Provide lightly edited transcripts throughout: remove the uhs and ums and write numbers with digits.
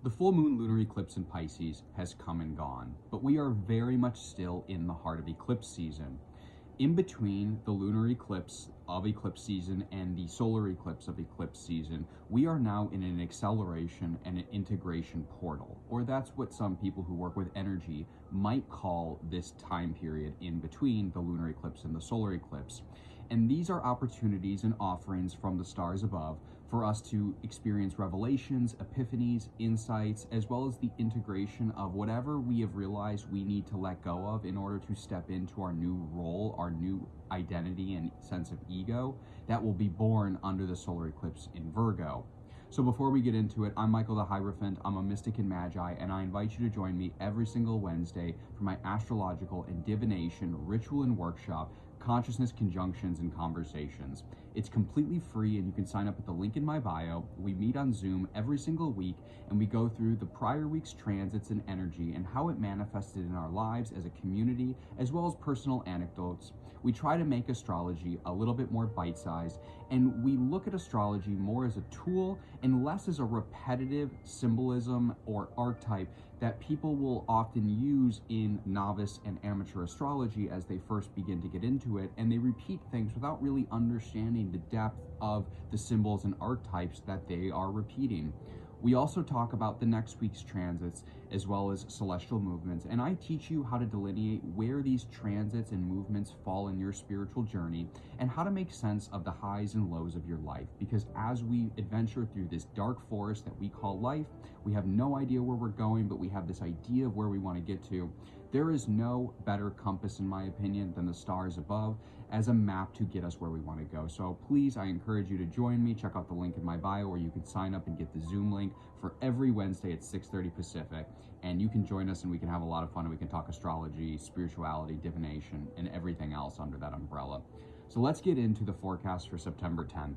The full moon lunar eclipse in Pisces has come and gone, but we are very much still in the heart of eclipse season. In between the lunar eclipse of eclipse season and the solar eclipse of eclipse season, we are now in an acceleration and an integration portal, or that's what some people who work with energy might call this time period in between the lunar eclipse and the solar eclipse. And these are opportunities and offerings from the stars above for us to experience revelations, epiphanies, insights, as well as the integration of whatever we have realized we need to let go of in order to step into our new role, our new identity and sense of ego that will be born under the solar eclipse in Virgo. So before we get into it, I'm Michael the Hierophant. I'm a mystic and magi, and I invite you to join me every single Wednesday for my astrological and divination ritual and workshop, Consciousness Conjunctions and Conversations. It's completely free, and you can sign up at the link in my bio. We meet on Zoom every single week, and we go through the prior week's transits and energy and how it manifested in our lives as a community, as well as personal anecdotes. We try to make astrology a little bit more bite-sized, and we look at astrology more as a tool and less as a repetitive symbolism or archetype that people will often use in novice and amateur astrology as they first begin to get into it, and they repeat things without really understanding the depth of the symbols and archetypes that they are repeating. We also talk about the next week's transits as well as celestial movements, and I teach you how to delineate where these transits and movements fall in your spiritual journey and how to make sense of the highs and lows of your life, because as we adventure through this dark forest that we call life, we have no idea where we're going, but we have this idea of where we want to get to. There is no better compass, in my opinion, than the stars above as a map to get us where we want to go. So please, I encourage you to join me. Check out the link in my bio, or you can sign up and get the Zoom link for every Wednesday at 6:30 Pacific. And you can join us and we can have a lot of fun, and we can talk astrology, spirituality, divination, and everything else under that umbrella. So let's get into the forecast for September 10th.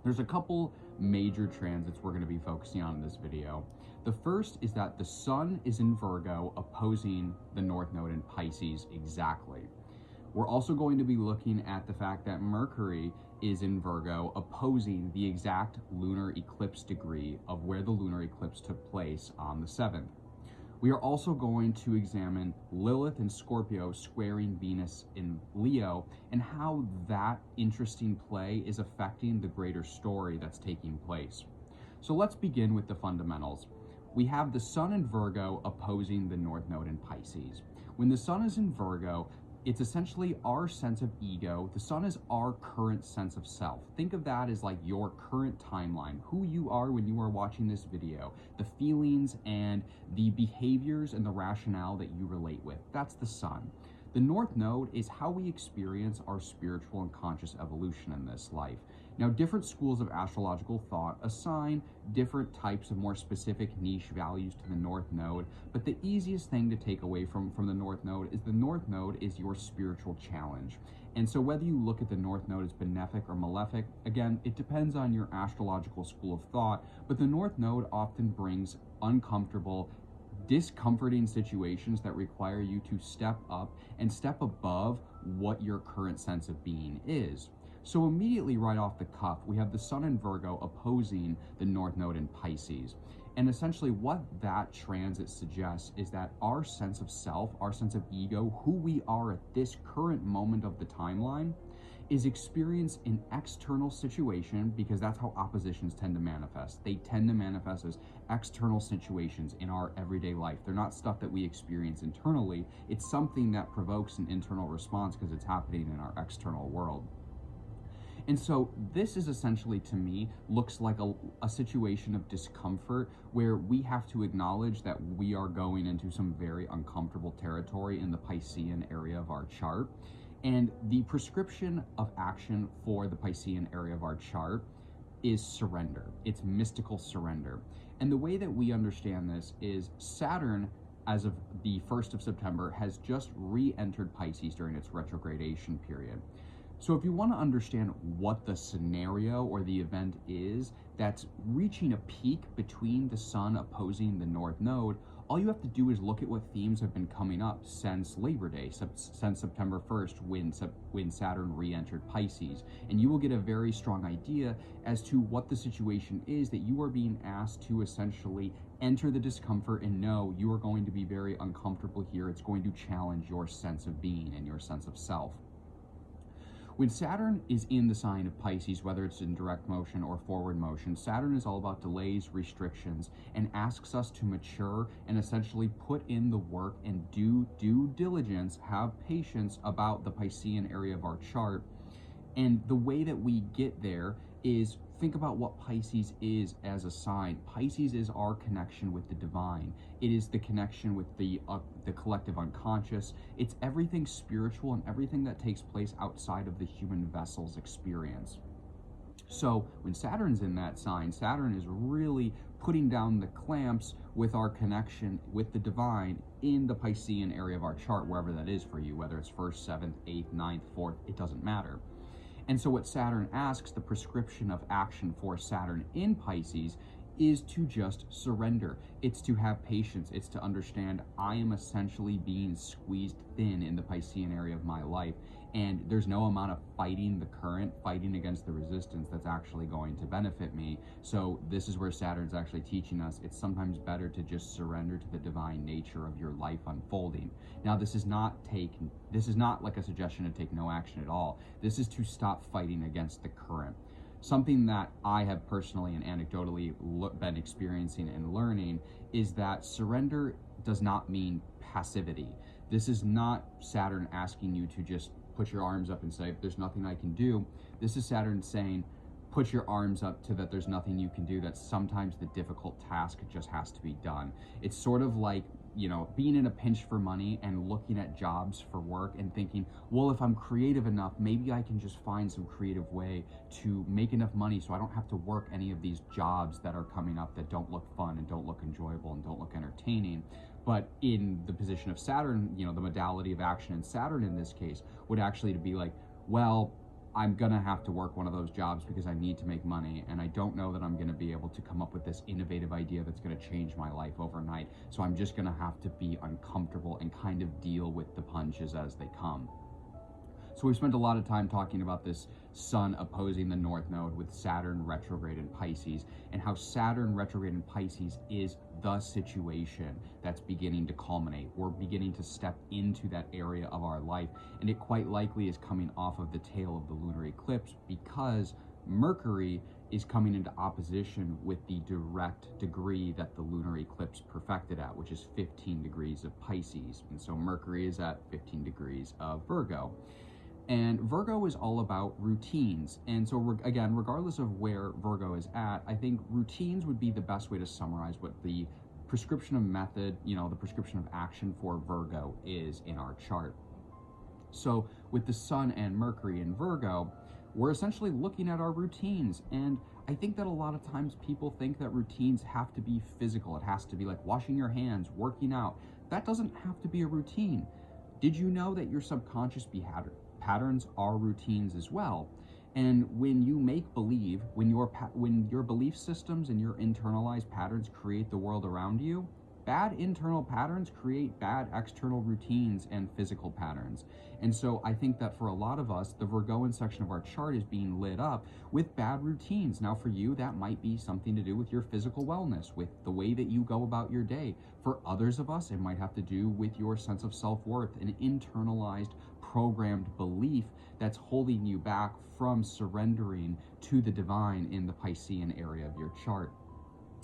There's a couple major transits we're going to be focusing on in this video. The first is that the sun is in Virgo opposing the North Node in Pisces exactly. We're also going to be looking at the fact that Mercury is in Virgo opposing the exact lunar eclipse degree of where the lunar eclipse took place on the 7th. We are also going to examine Lilith and Scorpio squaring Venus in Leo and how that interesting play is affecting the greater story that's taking place. So let's begin with the fundamentals. We have the sun in Virgo opposing the North Node in Pisces. When the sun is in Virgo, it's essentially our sense of ego. The sun is our current sense of self. Think of that as like your current timeline, who you are when you are watching this video, the feelings and the behaviors and the rationale that you relate with. That's the sun. The North Node is how we experience our spiritual and conscious evolution in this life. Now, different schools of astrological thought assign different types of more specific niche values to the North Node, but the easiest thing to take away from the North Node is the North Node is your spiritual challenge. And so whether you look at the North Node as benefic or malefic, again, it depends on your astrological school of thought, but the North Node often brings uncomfortable, discomforting situations that require you to step up and step above what your current sense of being is. So immediately right off the cuff, we have the sun in Virgo opposing the North Node in Pisces. And essentially what that transit suggests is that our sense of self, our sense of ego, who we are at this current moment of the timeline, is experienced in external situation, because that's how oppositions tend to manifest. They tend to manifest as external situations in our everyday life. They're not stuff that we experience internally. It's something that provokes an internal response because it's happening in our external world. And so this is essentially, to me, looks like a situation of discomfort where we have to acknowledge that we are going into some very uncomfortable territory in the Piscean area of our chart. And the prescription of action for the Piscean area of our chart is surrender. It's mystical surrender. And the way that we understand this is Saturn, as of the 1st of September, has just re-entered Pisces during its retrogradation period. So if you want to understand what the scenario or the event is that's reaching a peak between the sun opposing the North Node, all you have to do is look at what themes have been coming up since Labor Day, since September 1st, when Saturn re-entered Pisces, and you will get a very strong idea as to what the situation is that you are being asked to essentially enter the discomfort and know you are going to be very uncomfortable here. It's going to challenge your sense of being and your sense of self. When Saturn is in the sign of Pisces, whether it's in direct motion or forward motion, Saturn is all about delays, restrictions, and asks us to mature and essentially put in the work and do due diligence, have patience about the Piscean area of our chart. And the way that we get there is think about what Pisces is as a sign. Pisces is our connection with the divine. It is the connection with the collective unconscious. It's everything spiritual and everything that takes place outside of the human vessel's experience. So when Saturn's in that sign, Saturn is really putting down the clamps with our connection with the divine in the Piscean area of our chart, wherever that is for you, whether it's 1st, 7th, 8th, 9th, 4th, it doesn't matter. And so what Saturn asks, the prescription of action for Saturn in Pisces, is to just surrender. It's to have patience. It's to understand I am essentially being squeezed thin in the Piscean area of my life, and there's no amount of fighting the current, fighting against the resistance that's actually going to benefit me. So this is where Saturn's actually teaching us it's sometimes better to just surrender to the divine nature of your life unfolding. Now, this is not like a suggestion to take no action at all. This is to stop fighting against the current. Something that I have personally and anecdotally been experiencing and learning is that surrender does not mean passivity. This is not Saturn asking you to just put your arms up and say, there's nothing I can do. This is Saturn saying, put your arms up to that there's nothing you can do, that sometimes the difficult task just has to be done. It's sort of like, being in a pinch for money and looking at jobs for work and thinking, well, if I'm creative enough, maybe I can just find some creative way to make enough money so I don't have to work any of these jobs that are coming up that don't look fun and don't look enjoyable and don't look entertaining. But in the position of Saturn, the modality of action in Saturn in this case would actually to be like, well, I'm gonna have to work one of those jobs because I need to make money, and I don't know that I'm gonna be able to come up with this innovative idea that's gonna change my life overnight. So I'm just gonna have to be uncomfortable and kind of deal with the punches as they come. So we've spent a lot of time talking about this Sun opposing the North Node with Saturn retrograde in Pisces, and how Saturn retrograde in Pisces is the situation that's beginning to culminate. We're beginning to step into that area of our life, and it quite likely is coming off of the tail of the lunar eclipse, because Mercury is coming into opposition with the direct degree that the lunar eclipse perfected at, which is 15 degrees of Pisces. And so Mercury is at 15 degrees of Virgo. And Virgo is all about routines. And so again, regardless of where Virgo is at, I think routines would be the best way to summarize what the prescription of method, the prescription of action for Virgo is in our chart. So with the Sun and Mercury in Virgo, we're essentially looking at our routines. And I think that a lot of times people think that routines have to be physical. It has to be like washing your hands, working out. That doesn't have to be a routine. Did you know that your subconscious patterns are routines as well? And when you make believe, when your belief systems and your internalized patterns create the world around you, bad internal patterns create bad external routines and physical patterns. And so I think that for a lot of us, the Virgoan section of our chart is being lit up with bad routines. Now for you, that might be something to do with your physical wellness, with the way that you go about your day. For others of us, it might have to do with your sense of self-worth, an internalized programmed belief that's holding you back from surrendering to the divine in the Piscean area of your chart.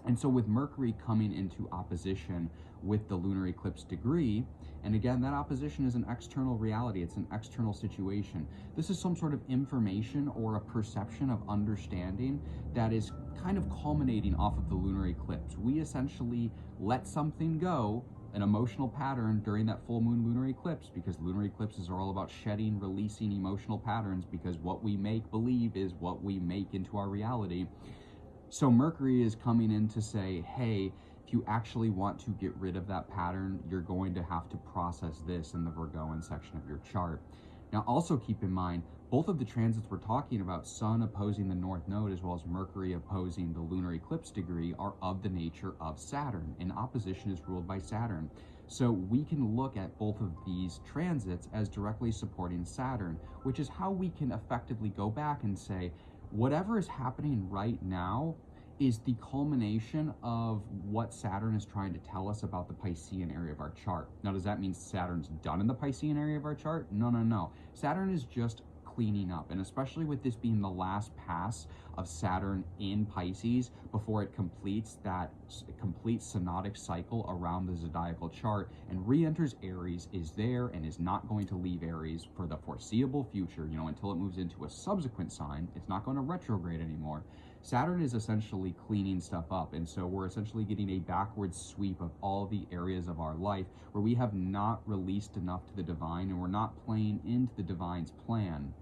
And so with Mercury coming into opposition with the lunar eclipse degree, and again, that opposition is an external reality, it's an external situation. This is some sort of information or a perception of understanding that is kind of culminating off of the lunar eclipse. We essentially let something go, an emotional pattern, during that full moon lunar eclipse, because lunar eclipses are all about shedding, releasing emotional patterns, because what we make believe is what we make into our reality. So Mercury is coming in to say, hey, if you actually want to get rid of that pattern, you're going to have to process this in the Virgoan section of your chart. Now, also keep in mind, both of the transits we're talking about, Sun opposing the North Node as well as Mercury opposing the lunar eclipse degree, are of the nature of Saturn, and opposition is ruled by Saturn. So we can look at both of these transits as directly supporting Saturn, which is how we can effectively go back and say, whatever is happening right now is the culmination of what Saturn is trying to tell us about the Piscean area of our chart. Now, does that mean Saturn's done in the Piscean area of our chart? No, no, no. Saturn is just cleaning up, and especially with this being the last pass of Saturn in Pisces before it completes that complete synodic cycle around the zodiacal chart and re-enters Aries, is there and is not going to leave Aries for the foreseeable future, you know, until it moves into a subsequent sign. It's not going to retrograde anymore. Saturn is essentially cleaning stuff up, and so we're essentially getting a backward sweep of all the areas of our life where we have not released enough to the divine and we're not playing into the divine's plan.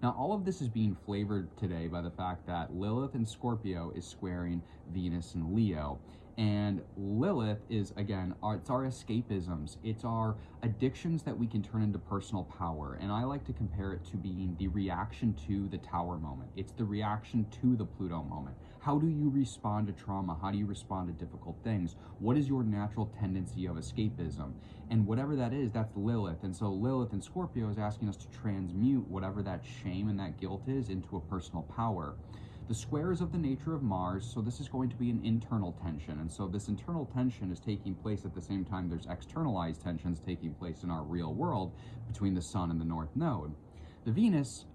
Now, all of this is being flavored today by the fact that Lilith in Scorpio is squaring Venus in Leo. And Lilith is, again, it's our escapisms. It's our addictions that we can turn into personal power. And I like to compare it to being the reaction to the Tower moment. It's the reaction to the Pluto moment. How do you respond to trauma? How do you respond to difficult things? What is your natural tendency of escapism? And whatever that is, that's Lilith. And so Lilith in Scorpio is asking us to transmute whatever that shame and that guilt is into a personal power. The square is of the nature of Mars, so this is going to be an internal tension. And so this internal tension is taking place at the same time there's externalized tensions taking place in our real world between the Sun and the North Node. The Venus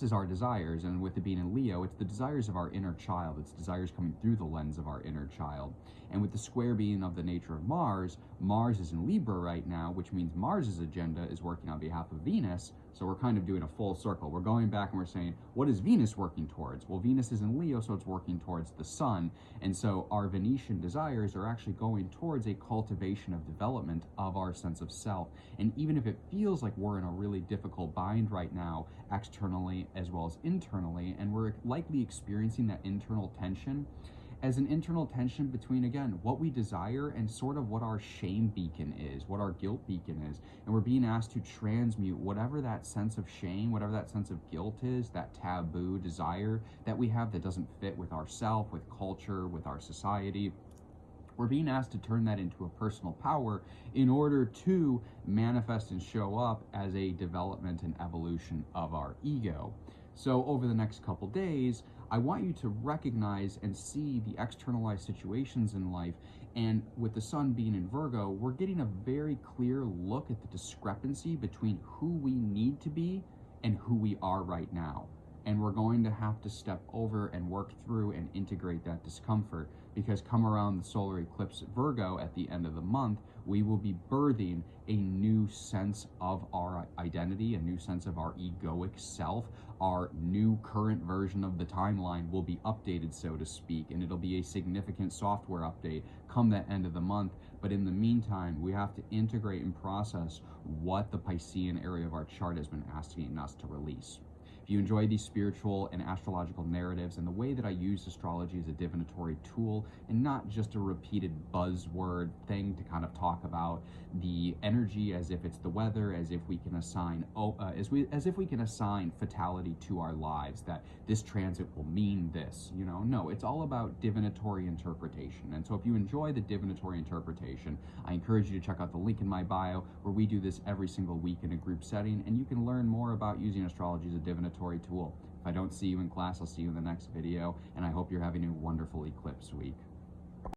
is our desires, and with it being in Leo, it's the desires of our inner child. It's desires coming through the lens of our inner child. And with the square being of the nature of Mars, Mars is in Libra right now, which means Mars's agenda is working on behalf of Venus. So we're kind of doing a full circle. We're going back and we're saying, what is Venus working towards? Well, Venus is in Leo, so it's working towards the Sun. And so our Venetian desires are actually going towards a cultivation of development of our sense of self. And even if it feels like we're in a really difficult bind right now, externally as well as internally, and we're likely experiencing that internal tension as an internal tension between, again, what we desire and sort of what our shame beacon is, what our guilt beacon is. And we're being asked to transmute whatever that sense of shame, whatever that sense of guilt is, that taboo desire that we have that doesn't fit with ourself, with culture, with our society. We're being asked to turn that into a personal power in order to manifest and show up as a development and evolution of our ego. So over the next couple days, I want you to recognize and see the externalized situations in life. And with the Sun being in Virgo, we're getting a very clear look at the discrepancy between who we need to be and who we are right now. And we're going to have to step over and work through and integrate that discomfort, because come around the solar eclipse at Virgo at the end of the month, we will be birthing a new sense of our identity, a new sense of our egoic self. Our new current version of the timeline will be updated, so to speak, and it'll be a significant software update come that end of the month. But in the meantime, we have to integrate and process what the Piscean area of our chart has been asking us to release. If you enjoy these spiritual and astrological narratives and the way that I use astrology as a divinatory tool and not just a repeated buzzword thing to kind of talk about the energy as if it's the weather, as if we can assign as if we can assign fatality to our lives, that this transit will mean this, you know, no, it's all about divinatory interpretation. And so if you enjoy the divinatory interpretation, I encourage you to check out the link in my bio where we do this every single week in a group setting, and you can learn more about using astrology as a divinatory tool. If I don't see you in class, I'll see you in the next video, and I hope you're having a wonderful eclipse week.